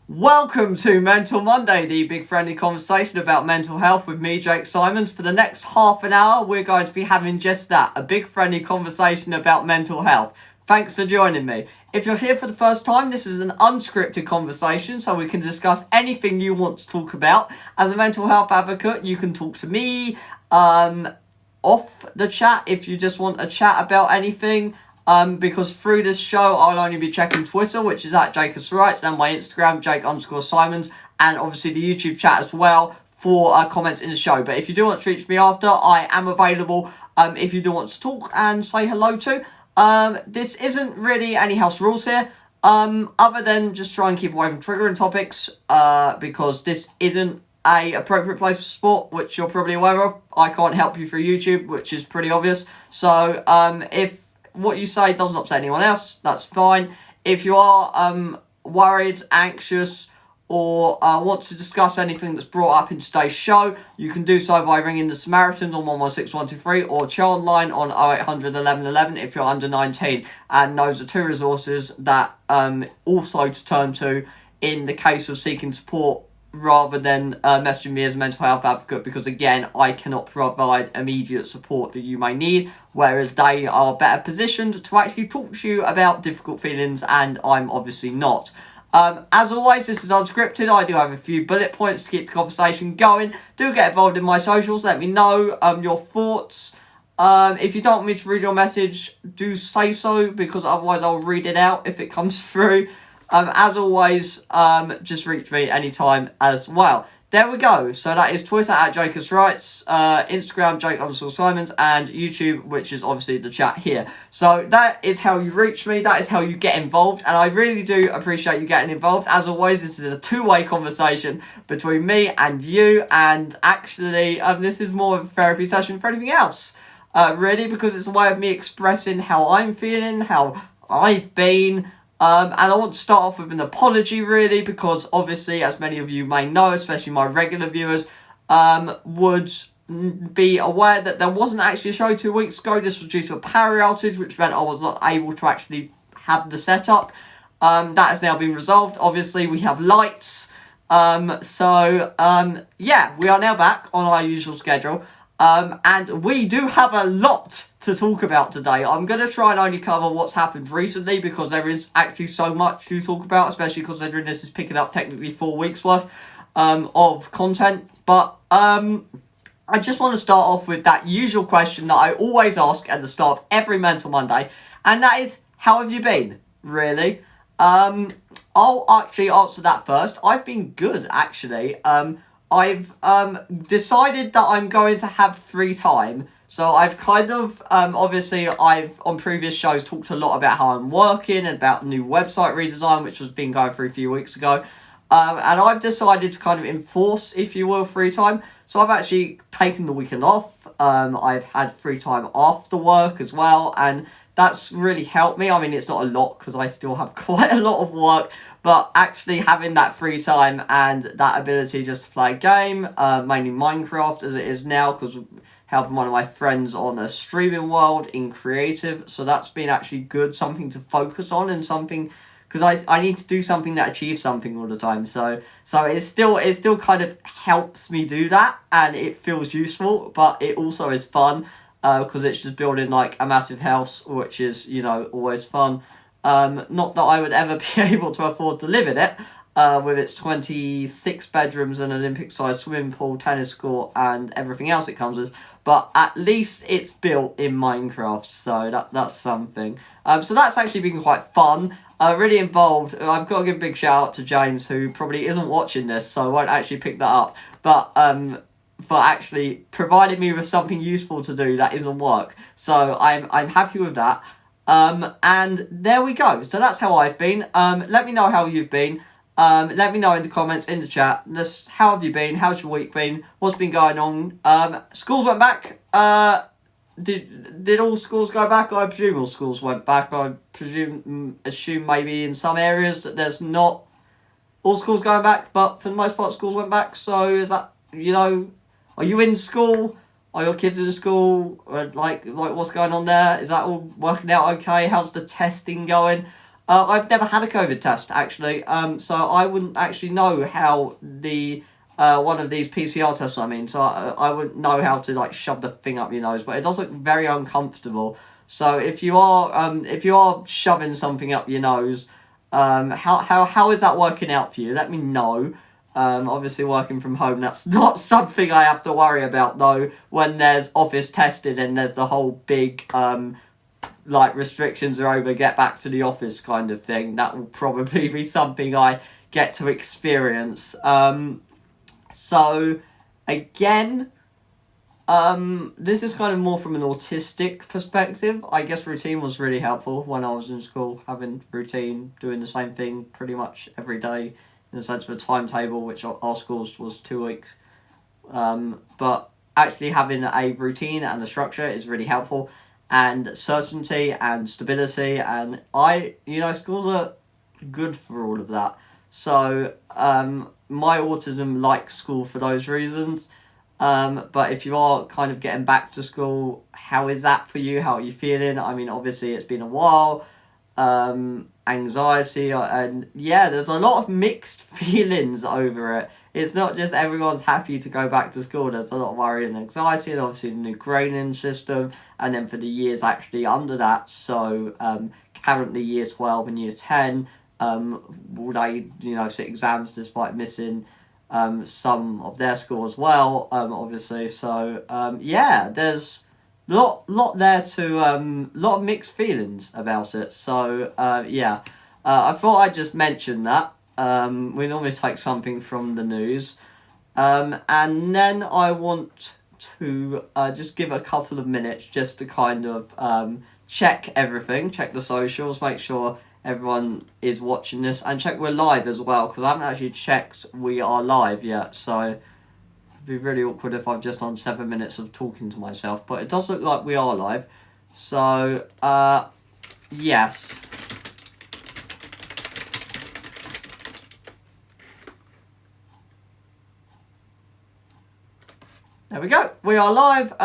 Welcome to Mental Monday, the big friendly conversation about mental health with me, Jake Symons. For the next half an hour, we're going to be having just that, a big friendly conversation about mental health. Thanks for joining me. If you're here for the first time, this is an unscripted conversation, so we can discuss anything you want to talk about. As a mental health advocate, you can talk to me off the chat if you just want a chat about anything. Because through this show, I'll only be checking Twitter, which is at Jake Symons, and my Instagram, Jake_Symons, and obviously the YouTube chat as well for comments in the show. But if you do want to reach me after, I am available if you do want to talk and say hello to. This isn't really any house rules here, other than just try and keep away from triggering topics, because this isn't a appropriate place for sport, which you're probably aware of. I can't help you through YouTube, which is pretty obvious. So, if what you say doesn't upset anyone else, that's fine. If you are worried, anxious, or want to discuss anything that's brought up in today's show, you can do so by ringing the Samaritans on 116123 or Childline on 0800 1111 if you're under 19. And those are two resources that also to turn to in the case of seeking support, rather than messaging me as a mental health advocate, because again, I cannot provide immediate support that you may need, whereas they are better positioned to actually talk to you about difficult feelings, and I'm obviously not. As always, this is unscripted. I do have a few bullet points to keep the conversation going. Do get involved in my socials. Let me know your thoughts. If you don't want me to read your message, do say so, because otherwise I'll read it out if it comes through. As always, just reach me anytime as well. There we go. So that is Twitter at JakersRights, Instagram Jake_Symons, and YouTube, which is obviously the chat here. So that is how you reach me. That is how you get involved, and I really do appreciate you getting involved. As always, this is a two-way conversation between me and you, and actually, this is more of a therapy session for anything else, really, because it's a way of me expressing how I'm feeling, how I've been. And I want to start off with an apology, really, because obviously, as many of you may know, especially my regular viewers, would be aware that there wasn't actually a show 2 weeks ago. This was due to a power outage, which meant I was not able to actually have the setup. That has now been resolved. Obviously, we have lights. Yeah, we are now back on our usual schedule. And we do have a lot to talk about today. I'm going to try and only cover what's happened recently, because there is actually so much to talk about, especially considering this is picking up technically 4 weeks worth of content. But I just want to start off with that usual question that I always ask at the start of every Mental Monday, and that is, how have you been, really? I'll actually answer that first. I've been good, actually. I've decided that I'm going to have free time. So I've kind of, obviously, I've on previous shows talked a lot about how I'm working and about new website redesign, which was been going through a few weeks ago. And I've decided to kind of enforce, if you will, free time. So I've actually taken the weekend off. I've had free time after work as well, and that's really helped me. I mean, it's not a lot because I still have quite a lot of work, but actually having that free time and that ability just to play a game, mainly Minecraft as it is now, because helping one of my friends on a streaming world in creative, so that's been actually good, something to focus on, and something, because I need to do something that achieves something all the time, so it still kind of helps me do that, and it feels useful, but it also is fun, because it's just building like a massive house, which is, you know, always fun. Not that I would ever be able to afford to live in it, with its 26 bedrooms and Olympic-sized swimming pool, tennis court, and everything else it comes with. But at least it's built in Minecraft, so that's something. So that's actually been quite fun. Really involved. I've got to give a big shout out to James, who probably isn't watching this, so I won't actually pick that up. But for actually providing me with something useful to do that isn't work. So I'm happy with that. And there we go. So that's how I've been. Let me know how you've been. Let me know in the comments, in the chat. How have you been? How's your week been? What's been going on? Schools went back. Did all schools go back? I presume all schools went back. I assume maybe in some areas that there's not all schools going back, but for the most part schools went back. So is that, you know, are you in school? Are your kids in school? Like what's going on there? Is that all working out okay? How's the testing going? I've never had a COVID test, actually, so I wouldn't actually know how the one of these PCR tests, I mean, so I wouldn't know how to, like, shove the thing up your nose, but it does look very uncomfortable. So if you are shoving something up your nose, how is that working out for you? Let me know. Obviously working from home, that's not something I have to worry about, though. When there's office testing and there's the whole big like restrictions are over, get back to the office kind of thing, that will probably be something I get to experience. So again, this is kind of more from an autistic perspective. I guess routine was really helpful when I was in school, having routine, doing the same thing pretty much every day, in the sense of a timetable, which our schools was 2 weeks. But actually having a routine and a structure is really helpful, and certainty and stability, and schools are good for all of that. So my autism likes school for those reasons. But if you are kind of getting back to school, how is that for you? How are you feeling? I mean, obviously it's been a while. Anxiety, and yeah, there's a lot of mixed feelings over it. It's not just everyone's happy to go back to school. There's a lot of worry and anxiety, and obviously the new grading system, and then for the years actually under that, so currently year 12 and year 10, will they sit exams despite missing some of their school as well, obviously. So yeah, there's lot there to lot of mixed feelings about it. So yeah, I thought I'd just mention that. We normally take something from the news, and then I want to just give a couple of minutes just to kind of check everything, check the socials, make sure everyone is watching this, and check we're live as well, because I haven't actually checked we are live yet. So it'd be really awkward if I've just done 7 minutes of talking to myself, but it does look like we are live. So yes. There we go. We are live.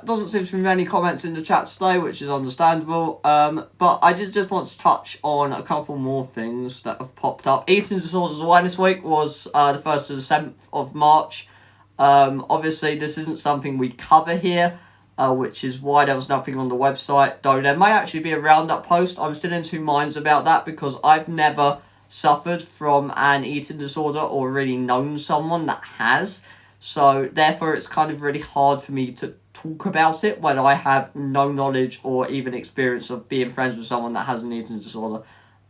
Doesn't seem to be many comments in the chat today, which is understandable. But I just want to touch on a couple more things that have popped up. Eating Disorders Awareness Week was the 1st to the 7th of March. Obviously, this isn't something we cover here, which is why there was nothing on the website. Though there may actually be a roundup post. I'm still in two minds about that, because I've never suffered from an eating disorder or really known someone that has. So therefore it's kind of really hard for me to talk about it when I have no knowledge or even experience of being friends with someone that has an eating disorder.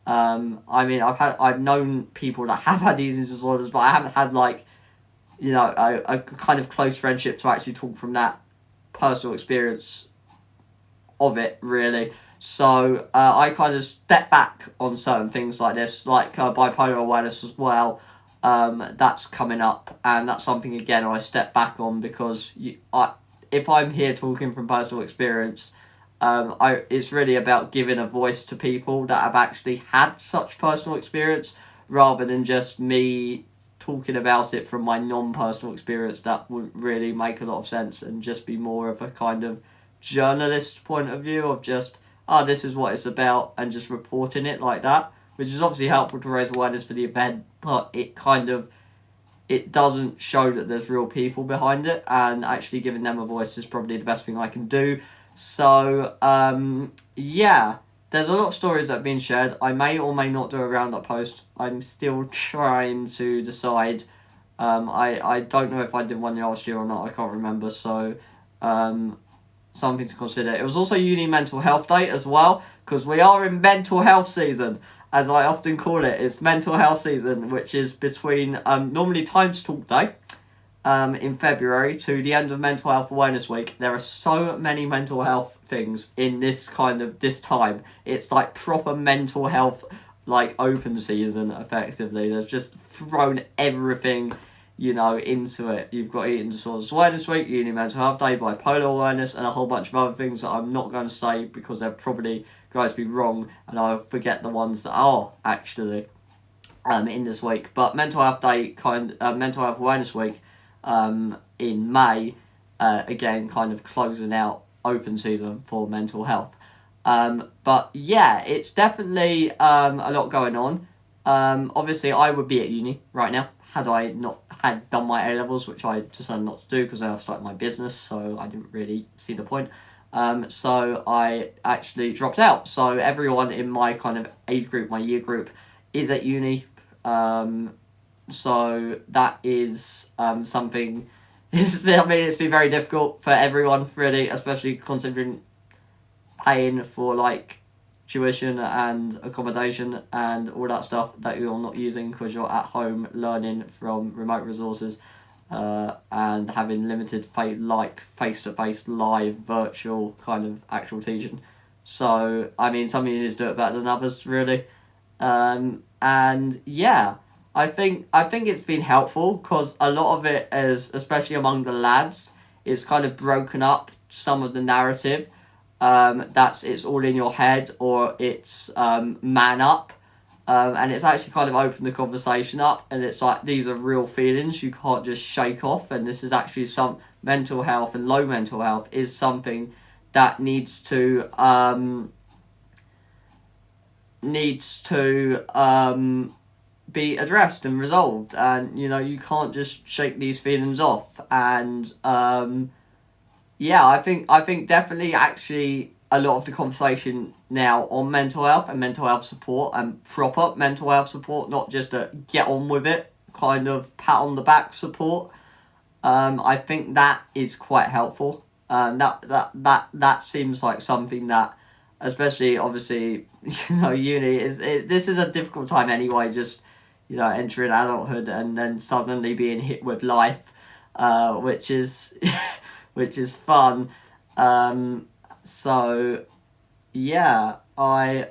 I mean, I've known people that have had eating disorders, but I haven't had a kind of close friendship to actually talk from that personal experience of it, really. So I kind of step back on certain things like this, like bipolar awareness as well. That's coming up, and that's something again I step back on, because if I'm here talking from personal experience, it's really about giving a voice to people that have actually had such personal experience, rather than just me talking about it from my non-personal experience. That wouldn't really make a lot of sense, and just be more of a kind of journalist point of view of just, this is what it's about, and just reporting it like that, which is obviously helpful to raise awareness for the event, but it doesn't show that there's real people behind it, and actually giving them a voice is probably the best thing I can do. So, yeah, there's a lot of stories that have been shared. I may or may not do a roundup post. I'm still trying to decide. I don't know if I did one last year or not, I can't remember, so something to consider. It was also Uni Mental Health Day as well, because we are in mental health season, as I often call it. It's mental health season, which is between normally Time to Talk Day in February to the end of Mental Health Awareness Week. There are so many mental health things in this time. It's like proper mental health, like, open season, effectively. There's just thrown everything, into it. You've got Eating Disorders Awareness Week, Uni Mental Health Day, bipolar awareness, and a whole bunch of other things that I'm not going to say, because they're probably going to be wrong, and I'll forget the ones that are actually in this week. But Mental Health Day, Mental Health Awareness Week in May, again, kind of closing out open season for mental health. But yeah, it's definitely a lot going on. Obviously, I would be at uni right now had I not had done my A-levels, which I decided not to do because I started my business, so I didn't really see the point. So I actually dropped out. So everyone in my kind of age group, my year group, is at uni. So that is something. I mean, it's been very difficult for everyone, really, especially considering paying for like tuition and accommodation and all that stuff that you're not using because you're at home learning from remote resources, and having limited face-to-face live virtual kind of actual teaching. So I mean, some unis do it better than others, really. And yeah, I think it's been helpful because a lot of it is, especially among the lads, is kind of broken up some of the narrative. That's it's all in your head, or it's man up. And it's actually kind of opened the conversation up, and it's like these are real feelings you can't just shake off, and this is actually some mental health, and low mental health is something that needs to be addressed and resolved, and you can't just shake these feelings off. And yeah, I think definitely actually a lot of the conversation now on mental health and mental health support and proper mental health support, not just a get on with it kind of pat on the back support. I think that is quite helpful. That seems like something that, especially obviously, uni this is a difficult time anyway. Just entering adulthood and then suddenly being hit with life, which is which is fun. So yeah, I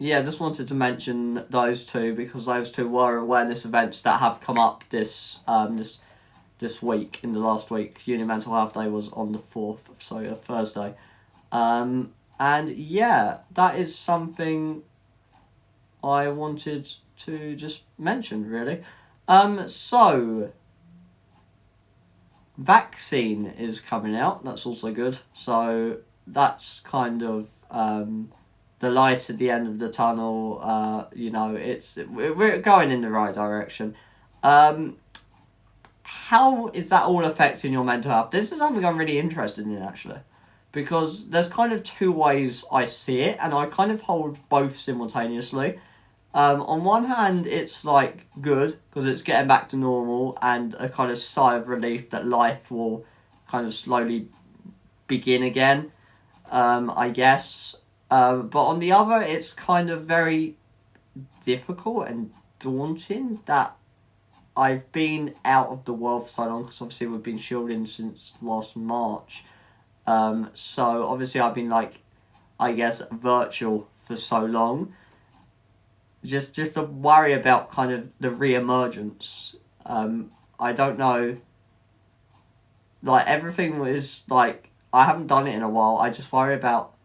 just wanted to mention those two because those two were awareness events that have come up this week, in the last week. Uni Mental Health Day was on the 4th, so a Thursday. And yeah, that is something I wanted to just mention, really. So vaccine is coming out. That's also good. So that's kind of the light at the end of the tunnel. We're going in the right direction. How is that all affecting your mental health? This is something I'm really interested in, actually, because there's kind of two ways I see it, and I kind of hold both simultaneously. On one hand, it's like good because it's getting back to normal and a kind of sigh of relief that life will kind of slowly begin again, I guess. But on the other, it's kind of very difficult and daunting that I've been out of the world for so long, because obviously we've been shielding since last March. So obviously I've been I guess, virtual for so long. Just a worry about kind of the re-emergence. I don't know. Everything was I haven't done it in a while. I just worry about,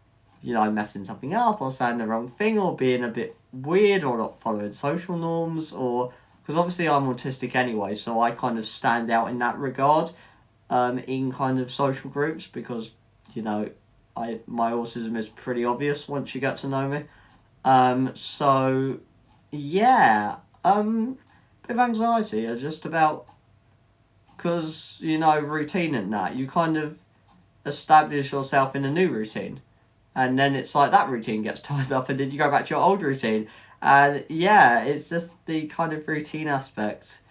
messing something up or saying the wrong thing or being a bit weird or not following social norms, or because obviously I'm autistic anyway, so I kind of stand out in that regard, in kind of social groups because, my autism is pretty obvious once you get to know me. So yeah, bit of anxiety just about, because routine and that you kind of establish yourself in a new routine, and then it's like that routine gets tied up and then you go back to your old routine, and yeah, it's just the kind of routine aspect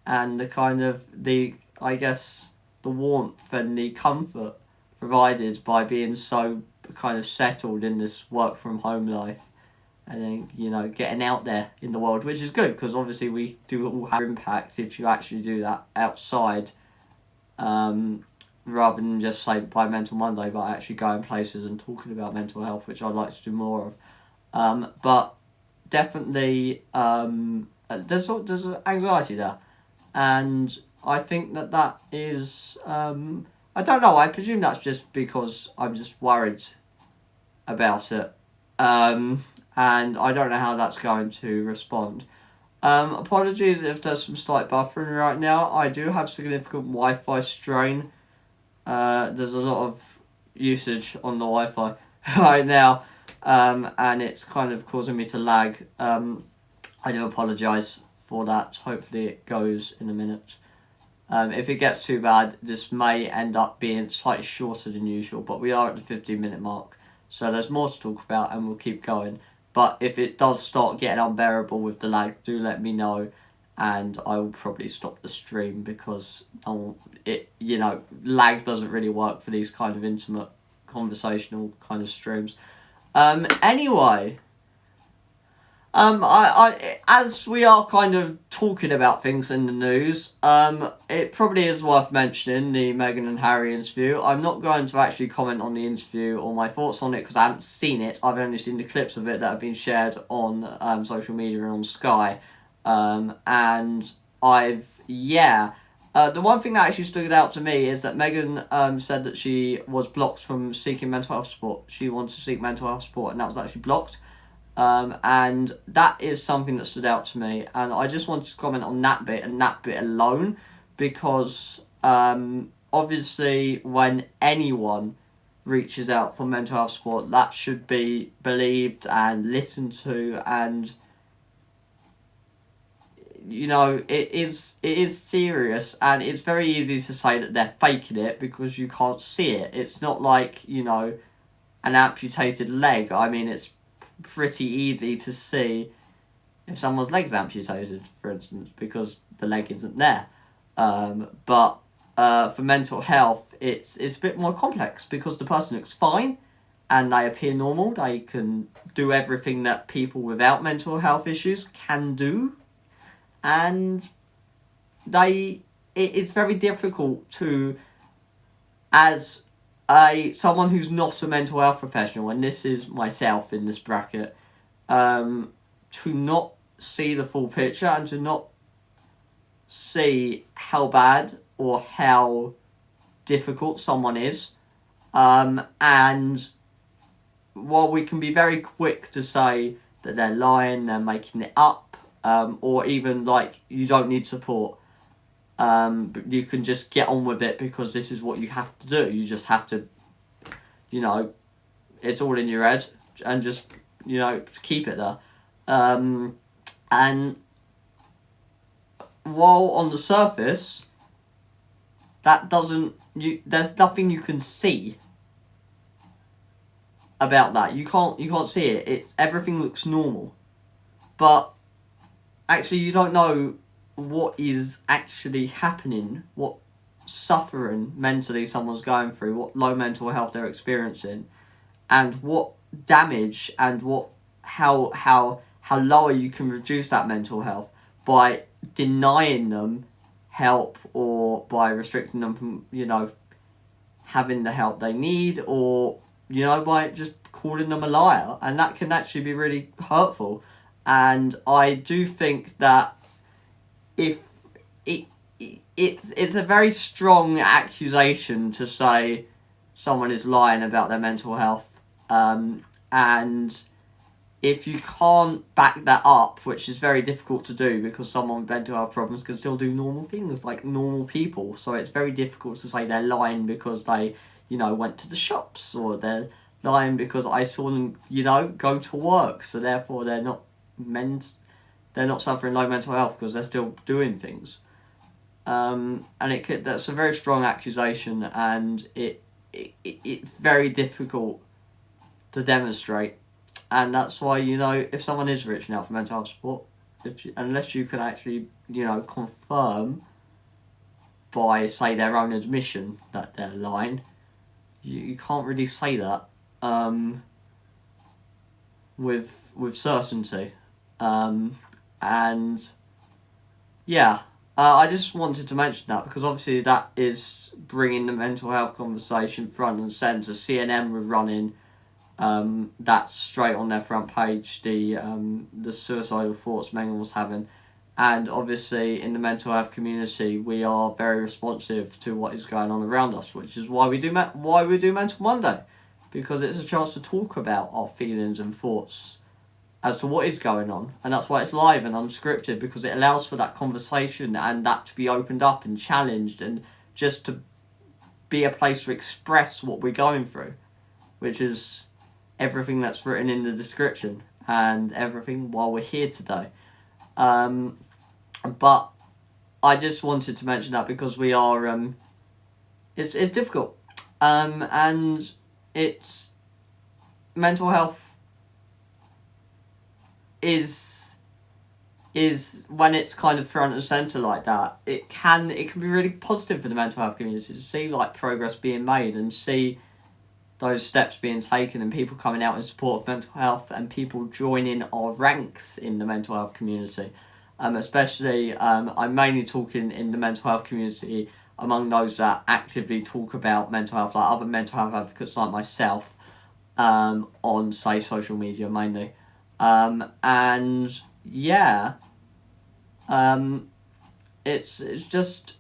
and the kind of I guess the warmth and the comfort provided by being so kind of settled in this work from home life, and then getting out there in the world, which is good because obviously we do all have impact if you actually do that outside, rather than just say by Mental Monday, but actually going places and talking about mental health, which I'd like to do more of. But definitely there's anxiety there, and I think that is I don't know, I presume that's just because I'm just worried about it, and I don't know how that's going to respond. Apologies if there's some slight buffering right now. I do have significant Wi-Fi strain. There's a lot of usage on the Wi-Fi right now, and it's kind of causing me to lag. I do apologise for that. Hopefully it goes in a minute. If it gets too bad, this may end up being slightly shorter than usual, but we are at the 15-minute mark, so there's more to talk about, and we'll keep going. But if it does start getting unbearable with the lag, do let me know, and I will probably stop the stream, because lag doesn't really work for these kind of intimate, conversational kind of streams. Anyway, as we are kind of talking about things in the news, it probably is worth mentioning the Meghan and Harry interview. I'm not going to actually comment on the interview or my thoughts on it, because I haven't seen it. I've only seen the clips of it that have been shared on social media and on Sky. The one thing that actually stood out to me is that Meghan said that she was blocked from seeking mental health support. She wanted to seek mental health support, and that was actually blocked. And that is something that stood out to me, and I just wanted to comment on that bit and that bit alone, because obviously when anyone reaches out for mental health support, that should be believed and listened to, and it is serious, and it's very easy to say that they're faking it because you can't see it. It's not like, an amputated leg. I mean, it's pretty easy to see if someone's leg's amputated, for instance, because the leg isn't there. But for mental health, it's a bit more complex, because the person looks fine and they appear normal. They can do everything that people without mental health issues can do, and it's very difficult to, as someone who's not a mental health professional, and this is myself in this bracket, to not see the full picture and to not see how bad or how difficult someone is. And while we can be very quick to say that they're lying, they're making it up, or even like, you don't need support, but you can just get on with it because this is what you have to do. You just have to, it's all in your head, and just, keep it there. And while on the surface, there's nothing you can see about that. You can't see it. Everything looks normal, but actually you don't know what is actually happening, what suffering mentally someone's going through, what low mental health they're experiencing, and what damage and how lower you can reduce that mental health by denying them help, or by restricting them from, having the help they need, or, by just calling them a liar. And that can actually be really hurtful. And I do think that if it's a very strong accusation to say someone is lying about their mental health, and if you can't back that up, which is very difficult to do, because someone with mental health problems can still do normal things like normal people, so it's very difficult to say they're lying because they, went to the shops, or they're lying because I saw them, go to work, so therefore they're not suffering low mental health because they're still doing things. And that's a very strong accusation, and it's very difficult to demonstrate. And that's why, if someone is reaching out for mental health support, unless you can actually, confirm by, say, their own admission that they're lying, you can't really say that with certainty. I just wanted to mention that, because obviously that is bringing the mental health conversation front and centre. CNN were running that straight on their front page, the suicidal thoughts Meghan was having. And obviously in the mental health community, we are very responsive to what is going on around us, which is why we do Mental Monday, because it's a chance to talk about our feelings and thoughts as to what is going on. And that's why it's live and unscripted, because it allows for that conversation and that to be opened up and challenged, and just to be a place to express what we're going through, which is everything that's written in the description and everything while we're here today. But I just wanted to mention that because we are, it's difficult, and it's, mental health is when it's kind of front and center like that, it can be really positive for the mental health community to see like progress being made and see those steps being taken and people coming out in support of mental health and people joining our ranks in the mental health community. Especially, I'm mainly talking in the mental health community among those that actively talk about mental health, like other mental health advocates like myself, on, say, social media mainly. And yeah, it's just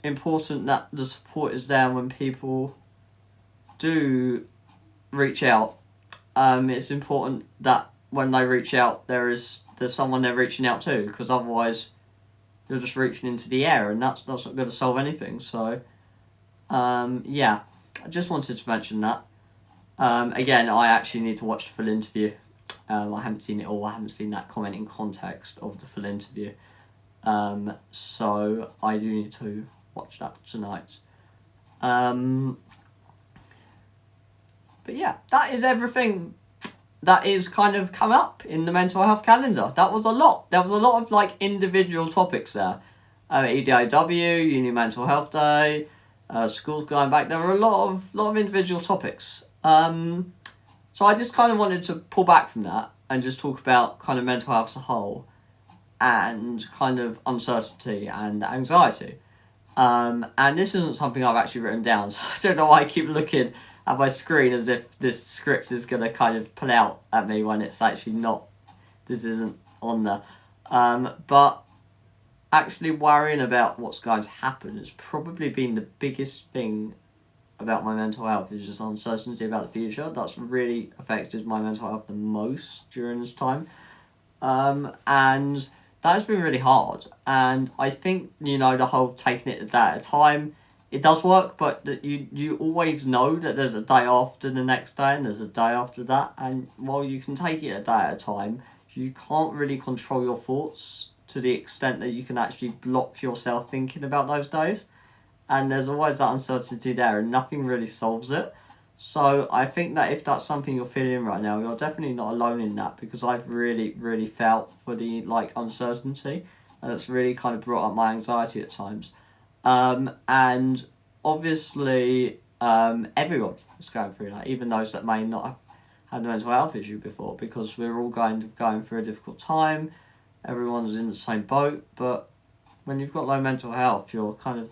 important that the support is there when people do reach out. It's important that when they reach out, there's someone they're reaching out to, because otherwise you're just reaching into the air, and that's not going to solve anything. So, yeah, I just wanted to mention that. Again, I actually need to watch the full interview. I haven't seen it all. I haven't seen that comment in context of the full interview. So I do need to watch that tonight. But yeah, that is everything that is kind of come up in the mental health calendar. That was a lot. There was a lot of like individual topics there. EDIW, Uni Mental Health Day, schools going back. There were a lot of individual topics. So I just kind of wanted to pull back from that and just talk about kind of mental health as a whole and kind of uncertainty and anxiety. And this isn't something I've actually written down, so I don't know why I keep looking at my screen as if this script is going to kind of pull out at me when it's actually not. This isn't on there. But actually worrying about what's going to happen has probably been the biggest thing about my mental health, is just uncertainty about the future. That's really affected my mental health the most during this time. And that has been really hard. And I think, the whole taking it a day at a time, it does work, but that you always know that there's a day after the next day and there's a day after that. And while you can take it a day at a time, you can't really control your thoughts to the extent that you can actually block yourself thinking about those days. And there's always that uncertainty there, and nothing really solves it. So I think that if that's something you're feeling right now, you're definitely not alone in that, because I've really, really felt for the uncertainty, and it's really kind of brought up my anxiety at times. And obviously, everyone is going through that, even those that may not have had a mental health issue before, because we're all going through a difficult time. Everyone's in the same boat, but when you've got low mental health, you're kind of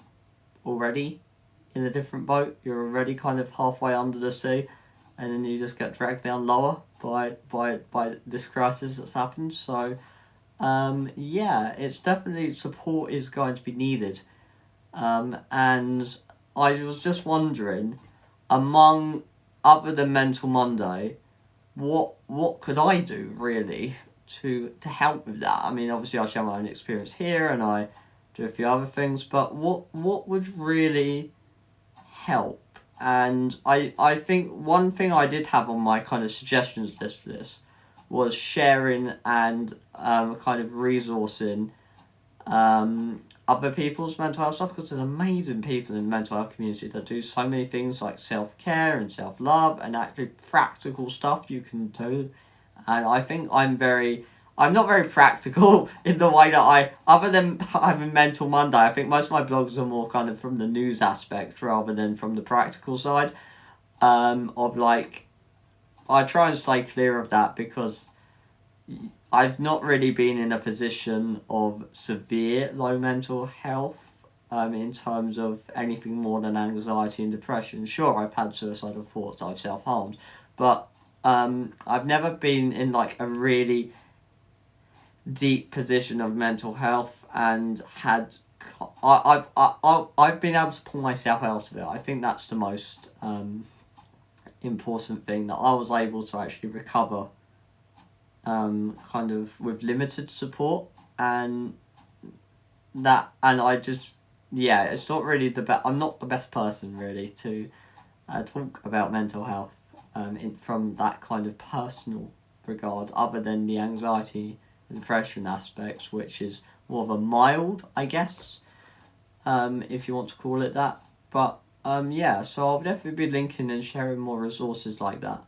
already in a different boat. You're already kind of halfway under the sea, and then you just get dragged down lower by this crisis that's happened. So yeah, it's definitely, support is going to be needed. And I was just wondering, other than Mental Monday, what could I do really to help with that? I mean, obviously I share my own experience here and I do a few other things, but what would really help? And I think one thing I did have on my kind of suggestions list for this was sharing and kind of resourcing other people's mental health stuff, because there's amazing people in the mental health community that do so many things like self-care and self-love and actually practical stuff you can do. And I think I'm not very practical in the way that other than I'm in Mental Monday, I think most of my blogs are more kind of from the news aspect rather than from the practical side. I try and stay clear of that because I've not really been in a position of severe low mental health, in terms of anything more than anxiety and depression. Sure, I've had suicidal thoughts, I've self-harmed, but I've never been in a really deep position of mental health and I've been able to pull myself out of it. I think that's the most important thing, that I was able to actually recover kind of with limited support, and I just yeah, it's not really the best. I'm not the best person really to talk about mental health from that kind of personal regard, other than the anxiety and depression aspects, which is more of a mild, I guess, if you want to call it that. But yeah, so I'll definitely be linking and sharing more resources like that.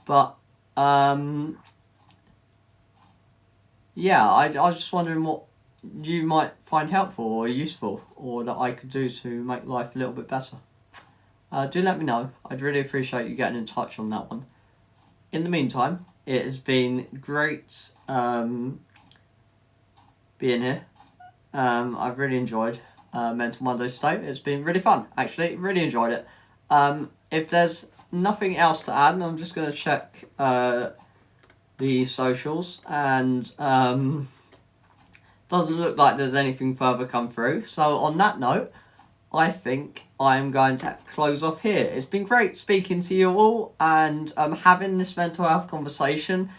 But yeah, I was just wondering what you might find helpful or useful, or that I could do to make life a little bit better. Do let me know. I'd really appreciate you getting in touch on that one. In the meantime, it has been great being here. I've really enjoyed Mental Mondays today. It's been really fun, actually. Really enjoyed it. If there's nothing else to add, I'm just going to check the socials, and doesn't look like there's anything further come through. So on that note, I think I'm going to close off here. It's been great speaking to you all and having this mental health conversation,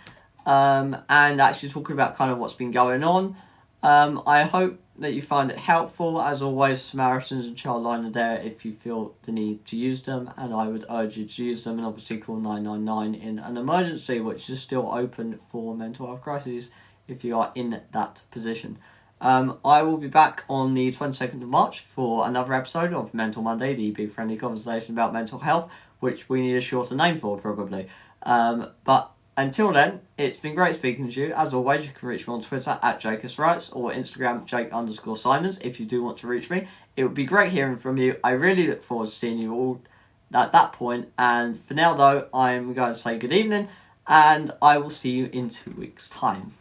and actually talking about kind of what's been going on. I hope that you find it helpful. As always, Samaritans and Childline are there if you feel the need to use them, and I would urge you to use them, and obviously call 999 in an emergency, which is still open for mental health crises if you are in that position. I will be back on the 22nd of March for another episode of Mental Monday, the big friendly conversation about mental health, which we need a shorter name for, probably. But until then, it's been great speaking to you. As always, you can reach me on Twitter at JakeSWrites or Instagram Jake_Symons if you do want to reach me. It would be great hearing from you. I really look forward to seeing you all at that point. And for now, though, I'm going to say good evening, and I will see you in 2 weeks' time.